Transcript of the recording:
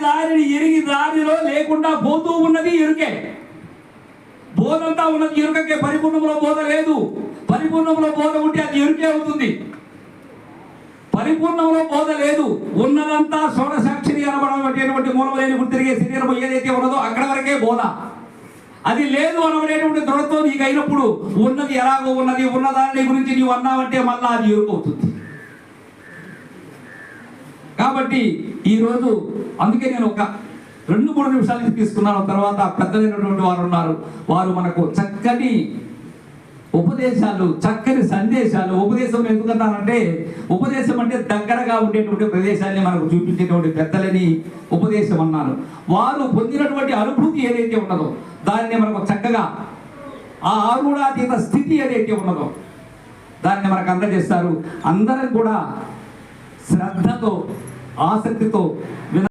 దారిని ఎరిగి దారిలో లేకుండా పోతూ ఉన్నది ఎరుకే. బోధంతా ఉన్నది ఎరుకకే, పరిపూర్ణంలో బోధ లేదు. పరిపూర్ణంలో బోధ ఉంటే అది ఎరుకే అవుతుంది. పరిపూర్ణంలో బోధ లేదు, ఉన్నదంతా షోడశాక్షరి అనబడేటువంటి మూలం లేని గుర్తు తిరిగే శరీరం ఏదైతే ఉన్నదో అక్కడ వరకే బోధ. అది లేదు అనబడేటువంటి దృఢత్వం నీకు అయినప్పుడు ఉన్నది ఎలాగో ఉన్నది, ఉన్నదాని గురించి నీవు అన్నావంటే మళ్ళా అది ఎరుకవుతుంది. కాబట్టి ఈరోజు అందుకే నేను ఒక 2-3 నిమిషాలు తీసుకున్నాను. తర్వాత పెద్దలైనటువంటి వారు ఉన్నారు, వారు మనకు చక్కని ఉపదేశాలు, చక్కని సందేశాలు. ఉపదేశం ఎందుకన్నానంటే, ఉపదేశం అంటే దగ్గరగా ఉండేటువంటి ప్రదేశాన్ని మనకు చూపించేటువంటి పెద్దలని ఉపదేశం అన్నాను. వారు పొందినటువంటి అనుభూతి ఏదైతే ఉన్నదో దాన్ని మనకు చక్కగా ఆ ఆరుణాతీత స్థితి ఏదైతే ఉన్నదో దాన్ని మనకు అందజేస్తారు. అందరం కూడా శ్రద్ధతో, ఆసక్తితో